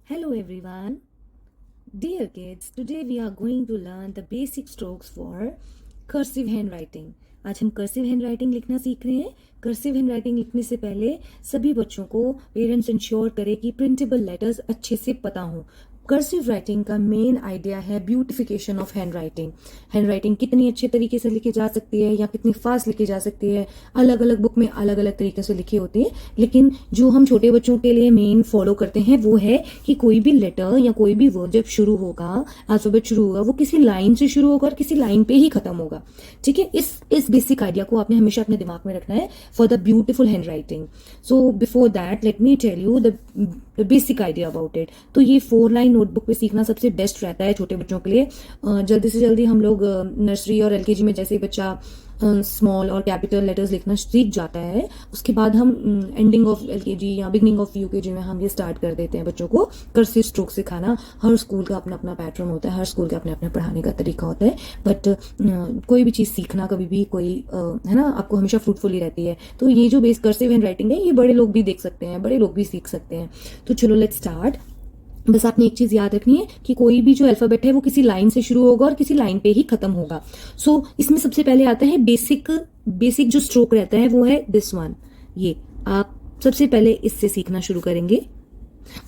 Hello everyone. Dear kids, today we are going to learn the basic strokes for cursive handwriting. आज हम cursive handwriting लिखना सीख रहे हैं. कर्सिव हैंडराइटिंग लिखने से पहले सभी बच्चों को पेरेंट्स इंश्योर करें कि प्रिंटेबल लेटर्स अच्छे से पता हों. कर्सिव राइटिंग का मेन आइडिया है ब्यूटिफिकेशन ऑफ हैंडराइटिंग. हैंडराइटिंग कितनी अच्छे तरीके से लिखी जा सकती है या कितनी फास्ट लिखी जा सकती है, अलग अलग बुक में अलग अलग तरीके से लिखी होती है. लेकिन जो हम छोटे बच्चों के लिए मेन फॉलो करते हैं वो है कि कोई भी लेटर या कोई भी वर्ड जब शुरू होगा, अल्फाबेट शुरू होगा, वो किसी लाइन से शुरू होगा और किसी लाइन पे ही खत्म होगा. ठीक है, इस बेसिक आइडिया को आपने हमेशा अपने दिमाग में रखना है for the beautiful handwriting. So before that let me tell you the basic idea about it. तो ये 4 लाइन नोटबुक पे सीखना सबसे बेस्ट रहता है छोटे बच्चों के लिए. जल्दी से जल्दी हम लोग नर्सरी और एलकेजी में जैसे बच्चा स्मॉल और कैपिटल लेटर्स लिखना सीख जाता है, उसके बाद हम एंडिंग ऑफ एलकेजी या बिगनिंग ऑफ यूकेजी में हम ये स्टार्ट कर देते हैं बच्चों को कर्सिव स्ट्रोक सिखाना. हर स्कूल का अपना अपना पैटर्न होता है, हर स्कूल का अपने अपने पढ़ाने का तरीका होता है, बट कोई भी चीज़ सीखना कभी भी कोई है ना, आपको हमेशा फ्रूटफुल ही रहती है. तो ये जो बेस कर्सिव हैंड राइटिंग है ये बड़े लोग भी देख सकते हैं, बड़े लोग भी सीख सकते हैं. तो चलो लेट्स स्टार्ट. बस आपने एक चीज याद रखनी है कि कोई भी जो अल्फाबेट है वो किसी लाइन से शुरू होगा और किसी लाइन पे ही खत्म होगा. सो इसमें सबसे पहले आता है बेसिक जो स्ट्रोक रहता है वो है दिस वन. ये आप सबसे पहले इससे सीखना शुरू करेंगे.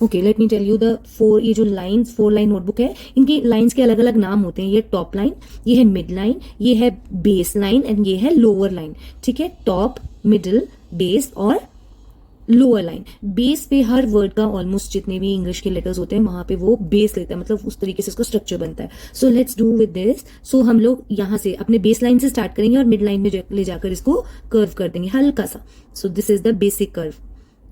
Okay, let me tell you the 4. ये जो लाइंस 4 लाइन नोटबुक है, इनकी लाइंस के अलग अलग नाम होते हैं. ये टॉप लाइन, ये है मिड लाइन, ये है बेस लाइन एंड ये है लोअर लाइन. ठीक है, टॉप, मिडिल, बेस और लोअर लाइन. बेस पे हर वर्ड का ऑलमोस्ट जितने भी इंग्लिश के लेटर्स होते हैं वहां पे वो बेस लेता है, मतलब उस तरीके से इसका स्ट्रक्चर बनता है. So let's do with this. So हम लोग यहाँ से अपने बेस लाइन से स्टार्ट करेंगे और मिड लाइन में ले जाकर इसको कर्व कर देंगे हल्का सा. सो this is the basic curve.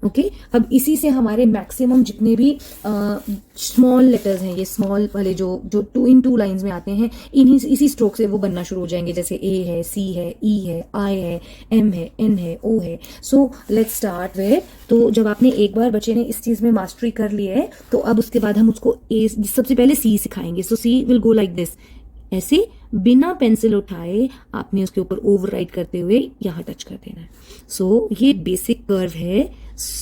Okay, अब इसी से हमारे मैक्सिमम जितने भी स्मॉल लेटर्स हैं, ये स्मॉल वाले जो 2 in 2 लाइंस में आते हैं, इसी स्ट्रोक से वो बनना शुरू हो जाएंगे. जैसे ए है, सी है, ई है, आई है, एम है, एन है, ओ है. So let's start with. तो जब आपने एक बार बच्चे ने इस चीज में मास्टरी कर ली है तो अब उसके बाद हम उसको ए, सबसे पहले सी सिखाएंगे. सो सी विल गो लाइक दिस. ऐसे बिना पेंसिल उठाए आपने उसके ऊपर ओवरराइट करते हुए यहाँ टच कर देना है. सो ये बेसिक कर्व है.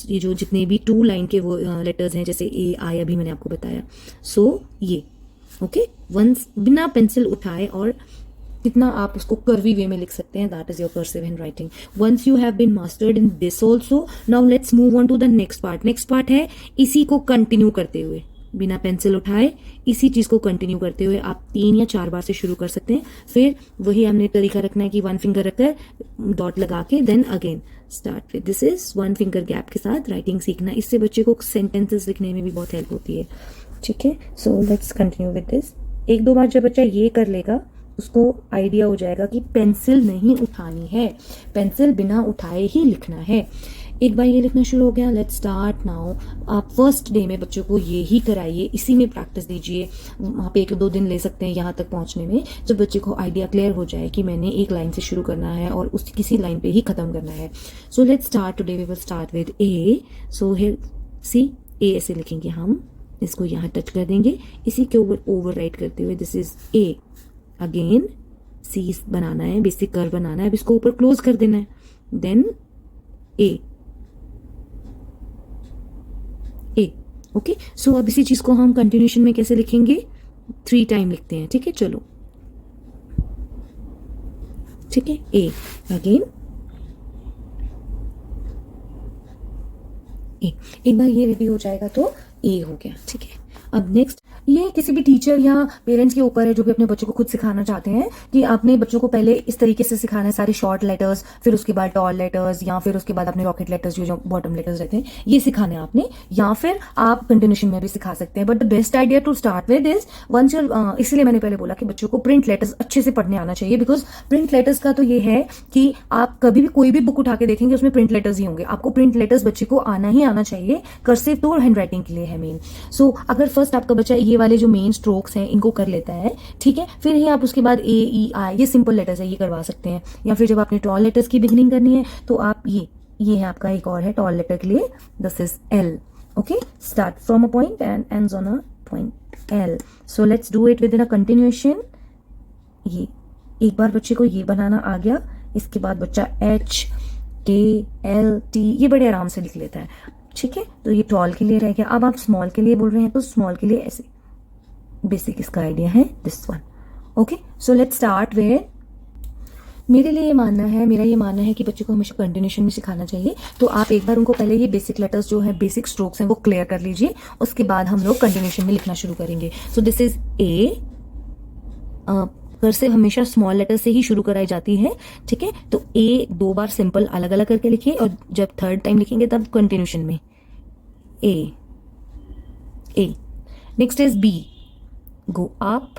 ये जो जितने भी 2 लाइन के वो लेटर्स हैं, जैसे ए, आई अभी मैंने आपको बताया. सो ये ओके, वंस बिना पेंसिल उठाए और कितना आप उसको कर्वी वे में लिख सकते हैं. That is your cursive hand writing. Once you have been mastered in this also, now let's move on to the next part. Next part है इसी को कंटिन्यू करते हुए, बिना पेंसिल उठाए इसी चीज को कंटिन्यू करते हुए आप 3 या 4 बार से शुरू कर सकते हैं. फिर वही हमने तरीका रखना है कि 1 फिंगर रखकर डॉट लगा के then again start with. This is 1 finger gap के साथ राइटिंग सीखना. इससे बच्चे को सेंटेंसेस लिखने में भी बहुत हेल्प होती है. ठीक है, so let's continue with this. 1-2 बार जब बच्चा ये कर लेगा उसको आइडिया हो जाएगा कि पेंसिल नहीं उठानी है, पेंसिल बिना उठाए ही लिखना है. एक बार ये लिखना शुरू हो गया. Let's start now. आप फर्स्ट डे में बच्चों को ये ही कराइए, इसी में प्रैक्टिस दीजिए. वहाँ पे 1-2 दिन ले सकते हैं यहाँ तक पहुँचने में, जब बच्चे को आइडिया क्लियर हो जाए कि मैंने एक लाइन से शुरू करना है और उस किसी लाइन पे ही खत्म करना है. So let's start. Today we will start with A. So here see, A ऐसे लिखेंगे हम, इसको यहाँ टच कर देंगे इसी के ऊपर ओवर राइट करते हुए. This is a. अगेन सी बनाना है, बेसिक कर्व बनाना है. अब इसको ऊपर क्लोज कर देना है. देन ए. ओके, सो अब इसी चीज को हम कंटिन्यूशन में कैसे लिखेंगे, 3 टाइम लिखते हैं. ठीक है, चलो. ठीक है, ए. अगेन ए. एक बार ये रेडी हो जाएगा तो ए हो गया. ठीक है, अब नेक्स्ट ये किसी भी टीचर या पेरेंट्स के ऊपर है जो भी अपने बच्चों को खुद सिखाना चाहते हैं कि आपने बच्चों को पहले इस तरीके से सिखाना है, सारे शॉर्ट लेटर्स, फिर उसके बाद टॉल लेटर्स, या फिर उसके बाद अपने रॉकेट लेटर्स जो बॉटम लेटर्स रहते हैं ये सिखाने आपने, या फिर आप कंटिन्यूशन में भी सिखा सकते हैं. But the best idea to start with is once your, इसलिए मैंने पहले बोला कि बच्चों को प्रिंट लेटर्स अच्छे से पढ़ने आना चाहिए. बिकॉज प्रिंट लेटर्स का तो ये है कि आप कभी भी कोई भी बुक उठा के देखेंगे उसमें प्रिंट लेटर्स ही होंगे. आपको प्रिंट लेटर्स बच्चे को आना ही आना चाहिए. कर्सिव तो हैंड राइटिंग के लिए है मेन. सो अगर फर्स्ट आपका बच्चा ये वाले जो मेन स्ट्रोक्स हैं इनको कर लेता है, ठीक है, फिर ही आप उसके बाद ए, ई, आई, ये सिंपल लेटर्स है, ये करवा सकते हैं. या फिर जब आपने टॉल लेटर्स की बिगनिंग करनी है तो आप ये है आपका एक और है टॉल लेटर के लिए. This is L. Okay, start from a point and ends on a point L. So let's do it with in a continuation. ये एक बार बच्चे को ये बनाना आ गया, इसके बाद बच्चा H, K, L, T ये बड़े आराम से लिख लेता है. ठीक है, तो ये टॉल के लिए रह गया। अब आप स्मॉल के लिए बोल रहे हैं तो स्मॉल के लिए ऐसे बेसिक इसका आइडिया है this one. Okay, so let's start with, मेरा ये मानना है कि बच्चों को हमेशा कंटिन्यूशन में सिखाना चाहिए। तो आप एक बार उनको पहले ये बेसिक लेटर्स जो है, बेसिक स्ट्रोक्स हैं, वो क्लियर कर लीजिए, उसके बाद हम लोग कंटिन्यूशन में लिखना शुरू करेंगे। सो दिस इज ए, कर्सिव हमेशा स्मॉल लेटर से ही शुरू कराई जाती है, ठीक है। तो ए 2 बार सिंपल अलग अलग करके लिखिए, और जब थर्ड टाइम लिखेंगे तब कंटिन्यूशन में A. Next is B, go up,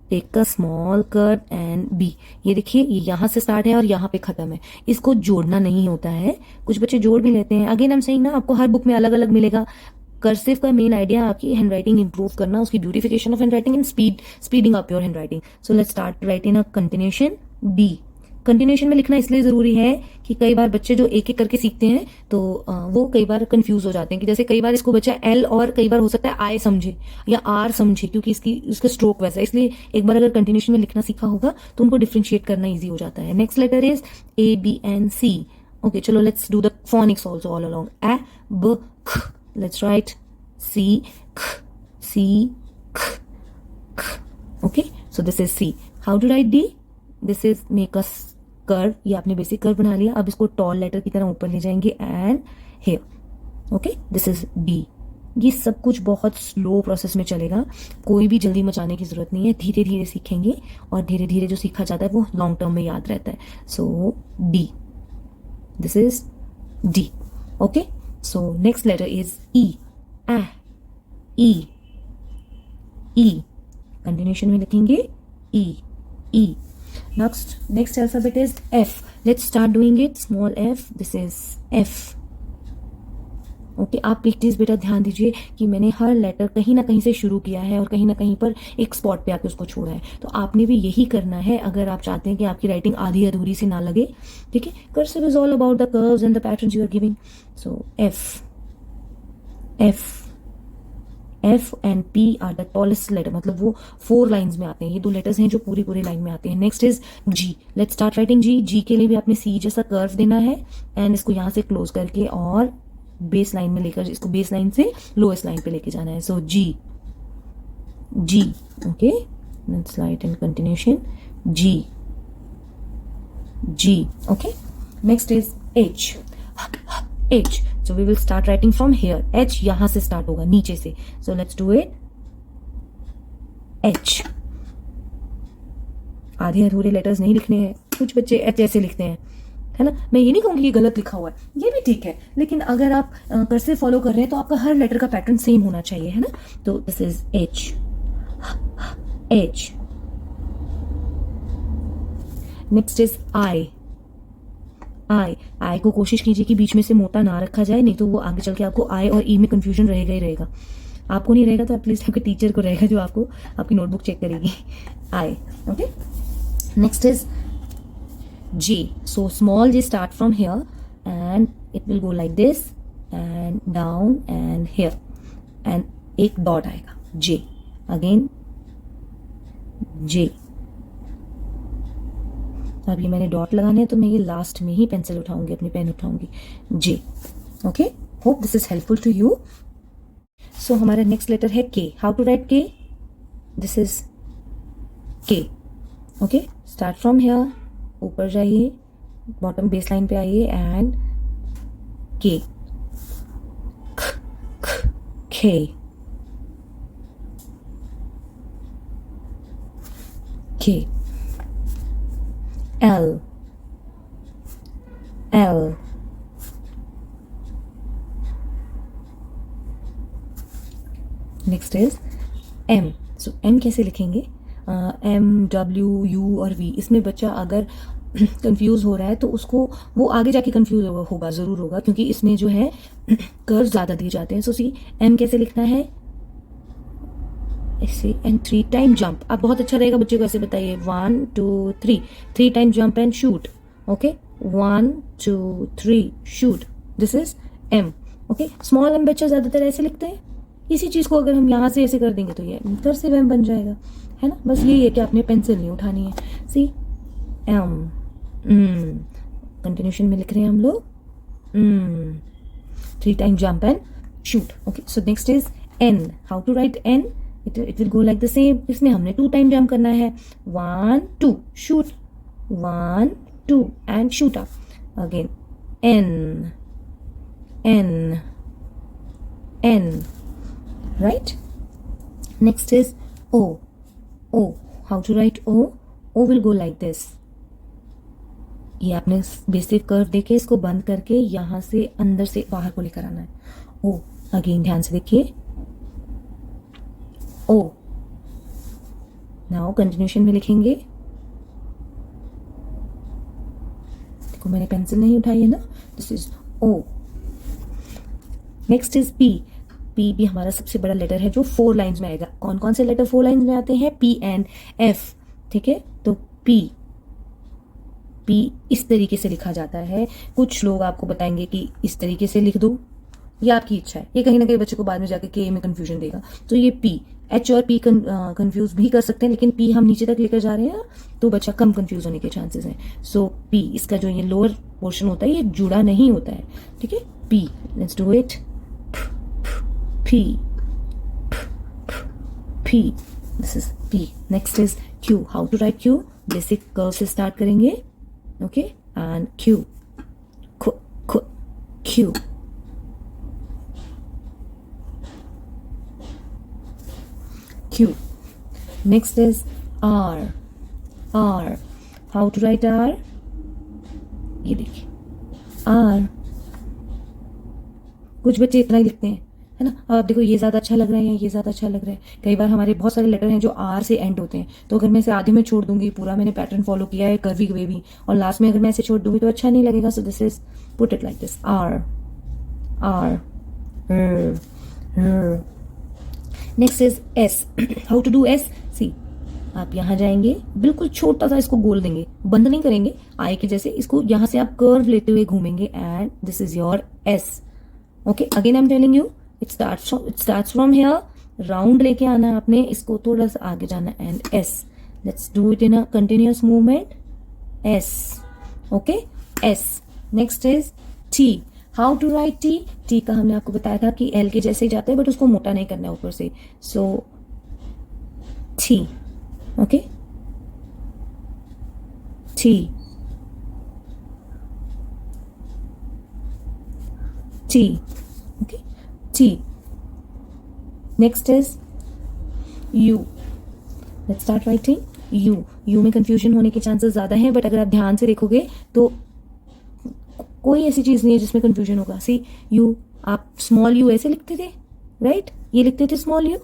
take a small curve and B. ये देखिए, ये यहाँ से स्टार्ट है और यहाँ पे खत्म है, इसको जोड़ना नहीं होता है। कुछ बच्चे जोड़ भी लेते हैं। अगेन हम सही ना, आपको हर बुक में अलग अलग मिलेगा। कर्सिव का मेन आइडिया आपकी हैंड राइटिंग इंप्रूव करना, उसकी beautification of hand writing and speeding up your hand writing. So let's start writing a continuation B. Continuation में लिखना इसलिए जरूरी है कि कई बार बच्चे जो एक एक करके सीखते हैं तो वो कई बार कंफ्यूज हो जाते हैं, कि जैसे कई बार इसको बच्चा एल और कई बार हो सकता है आई समझे या आर समझे, क्योंकि इसका स्ट्रोक वैसा है। इसलिए एक बार अगर कंटिन्यूशन में लिखना सीखा होगा तो उनको डिफ्रेंशिएट करना ईजी हो जाता है। Next letter is A, B and C. Okay, चलो let's do the phonics also all along. A, ब, ख। लेट्स राइट सी, ख, सी, ख, ख। Okay, so this is C. How to write D? This is make a curve. ये आपने basic curve बना लिया। अब इसको टॉल लेटर की तरह ऊपर ले जाएंगे and here. Okay, this is D. ये सब कुछ बहुत स्लो प्रोसेस में चलेगा, कोई भी जल्दी मचाने की जरूरत नहीं है। धीरे धीरे सीखेंगे और धीरे धीरे जो सीखा जाता है वो लॉन्ग टर्म में याद रहता है। सो D. This is D. Okay, so next letter is E. E. E. Continuation में लिखेंगे E. Next alphabet is F. Let's start doing it. Small f. This is F. Okay, आप प्लीज बेटा ध्यान दीजिए कि मैंने हर लेटर कहीं ना कहीं से शुरू किया है और कहीं ना कहीं पर एक स्पॉट पे आके उसको छोड़ा है। तो आपने भी यही करना है अगर आप चाहते हैं कि आपकी राइटिंग आधी अधूरी सी ना लगे, ठीक है। Cursive is all about the curves and the patterns you are giving. So F and P are the tallest letter, मतलब वो 4 लाइन्स में आते हैं। ये 2 लेटर्स हैं जो पूरी लाइन में आते हैं। Next is G. Let's start writing G के लिए भी आपने C जैसा कर्व देना है एंड इसको यहाँ से क्लोज करके और बेस लाइन में लेकर, इसको बेस लाइन से लोएस्ट लाइन पे लेके जाना है। सो G. Okay, let's write in continuation G. Okay, next is H. So we will start writing from here. H यहां से स्टार्ट होगा, नीचे से। So let's do it. H. आधे अधूरे लेटर्स नहीं लिखने हैं। कुछ बच्चे H ऐसे लिखते हैं, है ना। मैं ये नहीं कहूंगी ये गलत लिखा हुआ है, ये भी ठीक है, लेकिन अगर आप कर्सिव फॉलो कर रहे हैं तो आपका हर लेटर का पैटर्न सेम होना चाहिए, है ना। तो this is H. Next is I को कोशिश कीजिए कि बीच में से मोटा ना रखा जाए, नहीं तो वो आगे चल के आपको I और E में कंफ्यूजन रहेगा ही रहेगा। आपको नहीं रहेगा तो एटलीस्ट आपके टीचर को रहेगा, जो आपको आपकी नोटबुक चेक करेगी। I. Okay, next is J. So small J start from here and it will go like this and down and here and एक डॉट आएगा J। Again J। अब ये मैंने डॉट लगाने हैं तो मैं ये लास्ट में ही पेंसिल उठाऊंगी, अपनी पेन उठाऊंगी। J. Okay, hope this is helpful to you. So हमारा नेक्स्ट लेटर है K. How to write K? This is K. Okay, start from here, ऊपर जाइए, बॉटम बेस लाइन पे आइए and K. K. L. Next is M. So M कैसे लिखेंगे? M, W, U और V। इसमें बच्चा अगर कंफ्यूज हो रहा है तो उसको वो आगे जाके कंफ्यूज होगा जरूर होगा, क्योंकि इसमें जो है कर्व ज्यादा दिए जाते हैं। सो सी M कैसे लिखना है? ऐसे एंड 3 टाइम जंप। आप बहुत अच्छा रहेगा बच्चे को ऐसे बताइए 1 2 3, 3 time jump and shoot. Okay, 1 2 3 shoot. This is M. Okay, small M बच्चे ज्यादातर ऐसे लिखते हैं। इसी चीज को अगर हम यहाँ से ऐसे कर देंगे तो ये कर्सिव M बन जाएगा, है ना। बस यही है कि आपने पेंसिल नहीं उठानी है। सी M. कंटिन्यूशन में लिख रहे हैं हम लोग 3 time jump and shoot. Okay, so next is N. How to write N? It will go like the same. इसमें हमने 2 time jump करना है. 1 2 shoot. 1 2 and shoot up. Again N N N. Right? Next is O. O. How to write O? O will go like this. ये आपने basic curve देखे, इसको बंद करके यहां से अंदर से बाहर को लेकर आना है. ओ. अगेन ध्यान से देखिए. ओ. नाउ कंटिन्यूशन में लिखेंगे. देखो मैंने पेंसिल नहीं उठाई है ना. This is O. Next is P. P भी हमारा सबसे बड़ा लेटर है जो 4 लाइन्स में आएगा. कौन कौन से लेटर 4 लाइन्स में आते हैं? P and F. ठीक है, तो पी. पी इस तरीके से लिखा जाता है. कुछ लोग आपको बताएंगे कि इस तरीके से लिख दो, ये आपकी इच्छा है. ये कहीं ना कहीं बच्चे को बाद में जाके के में कंफ्यूजन देगा. तो ये पी. एच और पी कंफ्यूज भी कर सकते हैं, लेकिन पी हम नीचे तक लेकर जा रहे हैं तो बच्चा कम कंफ्यूज होने के चांसेस हैं. सो पी, इसका जो ये लोअर पोर्शन होता है ये जुड़ा नहीं होता है. ठीक है, P. Let's do it. P. P. This is P. Next is Q. How to write Q? Basic curve से start करेंगे. Okay? And Q. Q. Q. Next is R. R. How to write R? ये देखिए. R. कुछ बच्चे इतना ही लिखते हैं, है ना. अब आप देखो ये ज़्यादा अच्छा लग रहा है या ये ज़्यादा अच्छा लग रहा है. कई बार हमारे बहुत सारे लेटर हैं जो आर से एंड होते हैं, तो अगर मैं इसे आधे में छोड़ दूंगी, पूरा मैंने पैटर्न फॉलो किया है कर्वी वे भी, और लास्ट में अगर मैं इसे छोड़ दूंगी तो अच्छा नहीं लगेगा. So this is put it like this. R R. Next is S. How to do S? See. आप यहाँ जाएंगे, बिल्कुल छोटा सा इसको गोल देंगे, बंद नहीं करेंगे, आई के जैसे इसको यहाँ से आप कर्व लेते हुए घूमेंगे and this is your S. Okay, again I am telling you, it starts from here. Round लेके आना है आपने, इसको थोड़ा सा आगे जाना and S. Let's do it in a continuous movement. S. Okay, S. Next is T. How to write T? T का हमने आपको बताया था कि एल के जैसे ही जाता है, बट उसको मोटा नहीं करना है ऊपर से. So T. Okay, T. T. Okay, T. Next is U. Let's start writing U. U में कंफ्यूजन होने के चांसेस ज्यादा हैं, बट अगर आप ध्यान से देखोगे तो कोई ऐसी चीज नहीं है जिसमें कंफ्यूजन होगा. सी यू, आप स्मॉल यू ऐसे लिखते थे, राइट? ये लिखते थे स्मॉल यू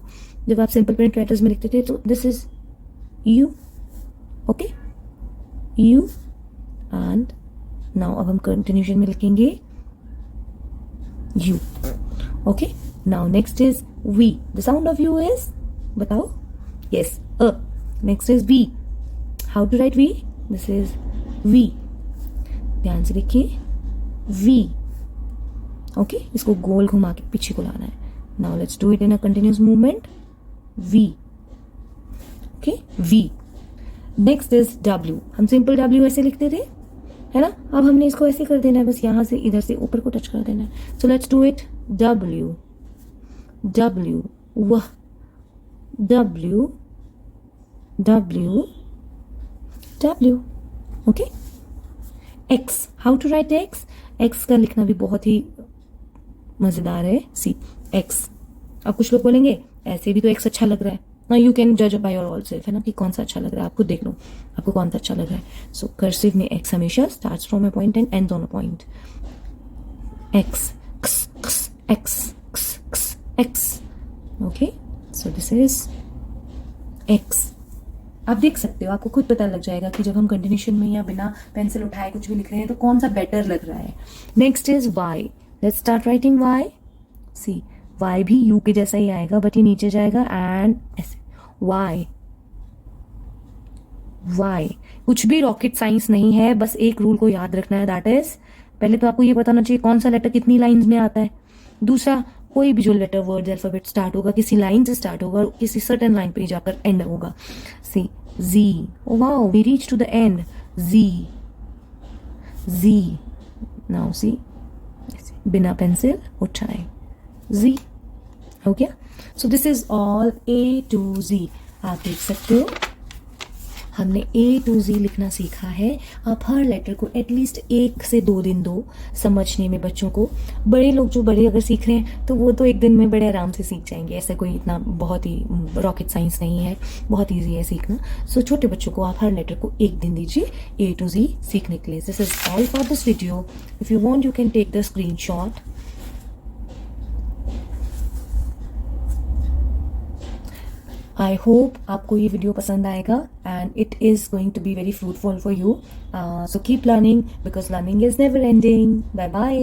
जब आप सिंपल प्रिंट राइटर्स में लिखते थे. तो this is U. Okay, U. And now अब हम कंटिन्यूशन में लिखेंगे U. Okay, now next is V. The sound of U is, बताओ. Yes, uh. Next is V. How to write V? This is V. ध्यान से देखिए, we. Okay, इसको गोल घुमा के पीछे को लाना है. Now let's do it in a continuous movement. V. Okay, V. Next is W. हम सिंपल डब्ल्यू ऐसे लिखते थे, है ना. अब हमने इसको ऐसे कर देना है, बस यहां से इधर से ऊपर को टच कर देना है. So let's do it. W. W. वाह. W. W. W. Okay, X. How to write X? X का लिखना भी बहुत ही मजेदार है. See, X. अब कुछ लोग बोलेंगे ऐसे भी तो एक्स अच्छा लग रहा है. ना यू कैन जज बाय योर ऑल सेल्फ, है ना, कि कौन सा अच्छा लग रहा है. आपको देख लो आपको कौन सा अच्छा लग रहा है. सो कर्सिव में एक्स हमेशा starts from a point and ends on a point. X. X. X. Okay, so this is x. आप देख सकते हो, आपको खुद पता लग जाएगा कि जब हम कंटिन्यूशन में या बिना पेंसिल उठाए कुछ भी लिख रहे हैं तो कौन सा बेटर लग रहा है. Next is Y. Let's start writing Y. See, Y भी यू के जैसा ही आएगा, बट ये नीचे जाएगा एंड ऐसे. वाई. वाई. कुछ भी रॉकेट साइंस नहीं है, बस एक रूल को याद रखना है. दैट इज, पहले तो आपको ये बताना चाहिए कौन सा लेटर कितनी लाइंस में आता है. दूसरा, कोई भी जो लेटर वर्ड अल्फाबेट स्टार्ट होगा किसी लाइन से स्टार्ट होगा और किसी सर्टेन लाइन पे जाकर एंड होगा. See, G. Wow, we reach to the end. G. G. Now see, बिना पेंसिल उठाए, Z हो गया। So this is all A to Z। आप देख सकते हो हमने A to Z लिखना सीखा है। आप हर लेटर को एटलीस्ट 1 से 2 दिन दो समझने में बच्चों को। बड़े लोग जो बड़े अगर सीख रहे हैं तो वो तो एक दिन में बड़े आराम से सीख जाएंगे, ऐसा कोई इतना बहुत ही रॉकेट साइंस नहीं है, बहुत ईजी है सीखना। सो छोटे बच्चों को आप हर लेटर को 1 दिन दीजिए A to Z सीखने के लिए। This is all for this video. If you want you can take the screenshot. I hope आपको ये वीडियो पसंद आएगा and it is going to be very fruitful for you. So keep learning because learning is never ending. Bye bye.